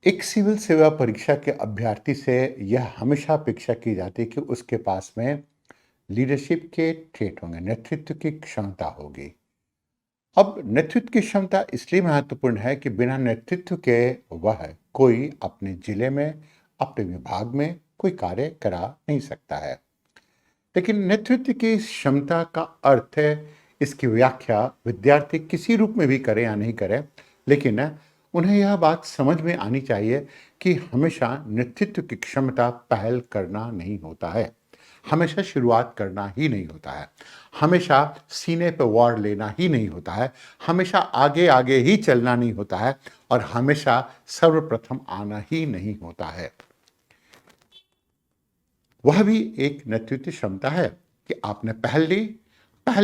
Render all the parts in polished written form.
एक सिविल सेवा परीक्षा के अभ्यर्थी से यह हमेशा अपेक्षा की जाती है कि उसके पास में लीडरशिप के ट्रेट होंगे, नेतृत्व की क्षमता होगी। अब नेतृत्व की क्षमता इसलिए महत्वपूर्ण है कि बिना नेतृत्व के वह कोई अपने जिले में, अपने विभाग में कोई कार्य करा नहीं सकता है। लेकिन नेतृत्व की क्षमता का अर्थ है, इसकी व्याख्या विद्यार्थी किसी रूप में भी करे या नहीं करे, लेकिन उन्हें यह बात समझ में आनी चाहिए कि हमेशा नेतृत्व की क्षमता पहल करना नहीं होता है, हमेशा शुरुआत करना ही नहीं होता है, हमेशा सीने पर वार लेना ही नहीं होता है, हमेशा आगे आगे ही चलना नहीं होता है और हमेशा सर्वप्रथम आना ही नहीं होता है। वह भी एक नेतृत्व क्षमता है कि आपने पहल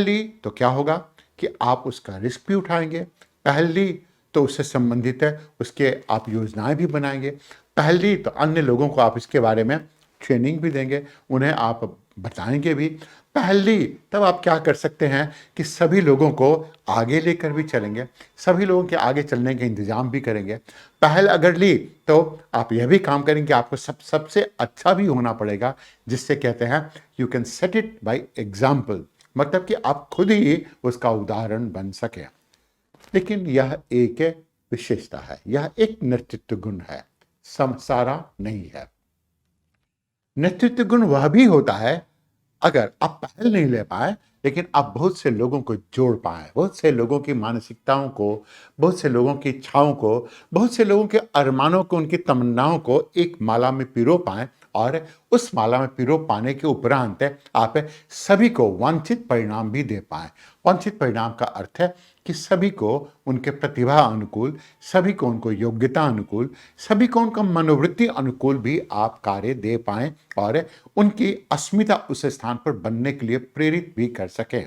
ली तो क्या होगा कि आप उसका रिस्क भी उठाएंगे। पहल ली तो उससे संबंधित है, उसके आप योजनाएं भी बनाएंगे। पहल ली तो अन्य लोगों को आप इसके बारे में ट्रेनिंग भी देंगे, उन्हें आप बताएंगे भी। पहल ली तब आप क्या कर सकते हैं कि सभी लोगों को आगे लेकर भी चलेंगे, सभी लोगों के आगे चलने के इंतजाम भी करेंगे। पहल अगर ली तो आप यह भी काम करेंगे, आपको सबसे अच्छा भी होना पड़ेगा, जिससे कहते हैं you can set it by example, मतलब कि आप खुद ही उसका उदाहरण बन सके। लेकिन यह एक विशेषता है, यह एक नेतृत्व गुण है, सारा नहीं है। नेतृत्व गुण वह भी होता है अगर आप पहल नहीं ले पाए, लेकिन आप बहुत से लोगों को जोड़ पाए, बहुत से लोगों की मानसिकताओं को, बहुत से लोगों की इच्छाओं को, बहुत से लोगों के अरमानों को, उनकी तमन्नाओं को एक माला में पिरो पाए और उस माला में पिरो पाने के उपरांत आप सभी को वांछित परिणाम भी दे पाए। वांछित परिणाम का अर्थ है कि सभी को उनके प्रतिभा अनुकूल, सभी को उनको योग्यता अनुकूल, सभी को उनका मनोवृत्ति अनुकूल भी आप कार्य दे पाएं और उनकी अस्मिता उस स्थान पर बनने के लिए प्रेरित भी कर सकें।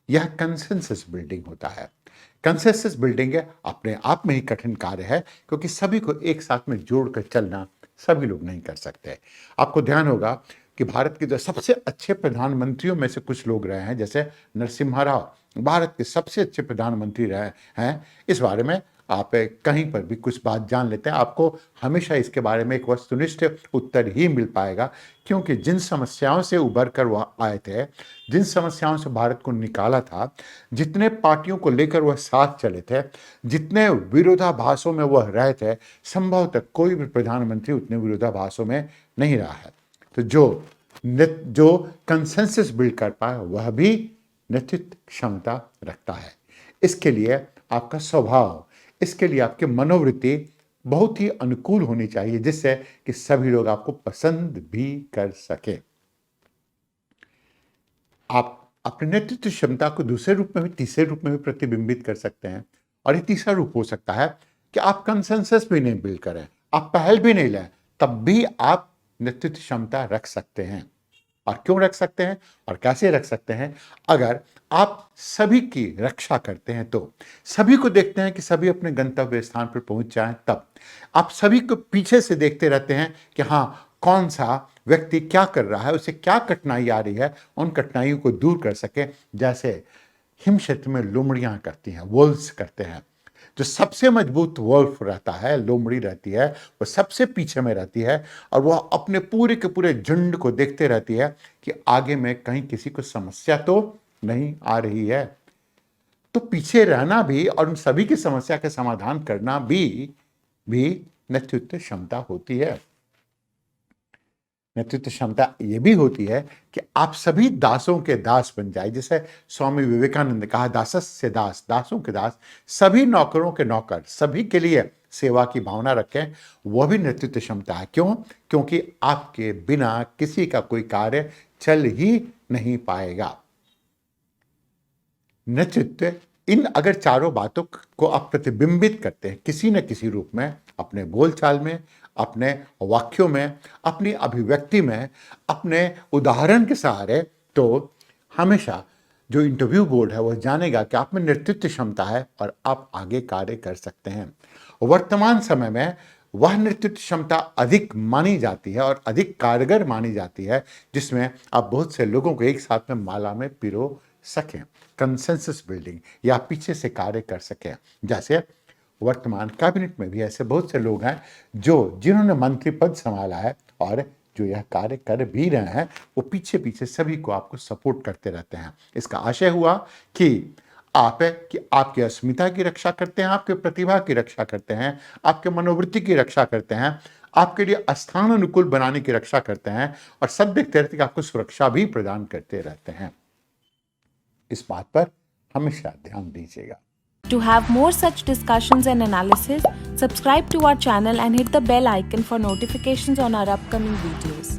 यह कंसेंसस बिल्डिंग होता है। कंसेंसस बिल्डिंग अपने आप में ही कठिन कार्य है, क्योंकि सभी को एक साथ में जोड़कर चलना सभी लोग नहीं कर सकते। आपको ध्यान होगा कि भारत के जो सबसे अच्छे प्रधानमंत्रियों में से कुछ लोग रहे हैं, जैसे नरसिम्हा राव भारत के सबसे अच्छे प्रधानमंत्री रहे हैं। इस बारे में आप कहीं पर भी कुछ बात जान लेते हैं, आपको हमेशा इसके बारे में एक वस्तुनिष्ठ उत्तर ही मिल पाएगा, क्योंकि जिन समस्याओं से उभर कर वह आए थे, जिन समस्याओं से भारत को निकाला था, जितने पार्टियों को लेकर वह साथ चले थे, जितने विरोधाभासों में वह रहे थे, संभवतः कोई भी प्रधानमंत्री उतने विरोधाभासों में नहीं रहा है। तो जो कंसेंसस बिल्ड कर पाए वह भी नेतृत्व क्षमता रखता है। इसके लिए आपका स्वभाव, इसके लिए आपकी मनोवृत्ति बहुत ही अनुकूल होनी चाहिए, जिससे कि सभी लोग आपको पसंद भी कर सके। आप अपने नेतृत्व क्षमता को दूसरे रूप में भी, तीसरे रूप में भी प्रतिबिंबित कर सकते हैं। और ये तीसरा रूप हो सकता है कि आप कंसेंसस भी नहीं बिल्ड करें, आप पहल भी नहीं लें, तब भी आप नेतृत्व क्षमता रख सकते हैं। और क्यों रख सकते हैं और कैसे रख सकते हैं? अगर आप सभी की रक्षा करते हैं, तो सभी को देखते हैं कि सभी अपने गंतव्य स्थान पर पहुंच जाएं, तब आप सभी को पीछे से देखते रहते हैं कि हाँ, कौन सा व्यक्ति क्या कर रहा है, उसे क्या कठिनाई आ रही है, उन कठिनाइयों को दूर कर सके। जैसे हिम क्षेत्र में लोमड़ियां करती हैं, वोल्स करते हैं। जो सबसे मजबूत वोल्फ रहता है, लोमड़ी रहती है, वो सबसे पीछे में रहती है और वह अपने पूरे के पूरे झुंड को देखते रहती है कि आगे में कहीं किसी को समस्या तो नहीं आ रही है। तो पीछे रहना भी और उन सभी की समस्या के समाधान करना भी नेतृत्व क्षमता होती है। नेतृत्व क्षमता ये भी होती है कि आप सभी दासों के दास बन जाए। जैसे स्वामी विवेकानंद ने कहा, दासस्य दास, दासों के दास, सभी नौकरों के नौकर, सभी के लिए सेवा की भावना रखें। वह भी नेतृत्व क्षमता है। क्यों? क्योंकि आपके बिना किसी का कोई कार्य चल ही नहीं पाएगा। नेतृत्व, इन अगर चारों बातों को आप प्रतिबिंबित करते हैं किसी न किसी रूप में, अपने बोलचाल में, अपने वाक्यों में, अपनी अभिव्यक्ति में, अपने उदाहरण के सहारे, तो हमेशा जो इंटरव्यू बोर्ड है वह जानेगा कि आप में नेतृत्व क्षमता है और आप आगे कार्य कर सकते हैं। वर्तमान समय में वह नेतृत्व क्षमता अधिक मानी जाती है और अधिक कारगर मानी जाती है, जिसमें आप बहुत से लोगों को एक साथ में माला में पिरो सकें, कंसेंसस बिल्डिंग, या पीछे से कार्य कर सकें। जैसे वर्तमान कैबिनेट में भी ऐसे बहुत से लोग हैं जिन्होंने मंत्री पद संभाला है और जो यह कार्य कर भी रहे हैं, वो पीछे पीछे सभी को आपको सपोर्ट करते रहते हैं। इसका आशय हुआ कि आपकी अस्मिता की रक्षा करते हैं, आपके प्रतिभा की रक्षा करते हैं, आपके मनोवृत्ति की रक्षा करते हैं, आपके लिए स्थान अनुकूल बनाने की रक्षा करते हैं और सब देखते रहते कि आपको सुरक्षा भी प्रदान करते रहते हैं। इस बात पर हमेशा ध्यान दीजिएगा। To have more such discussions and analysis, subscribe to our channel and hit the bell icon for notifications on our upcoming videos.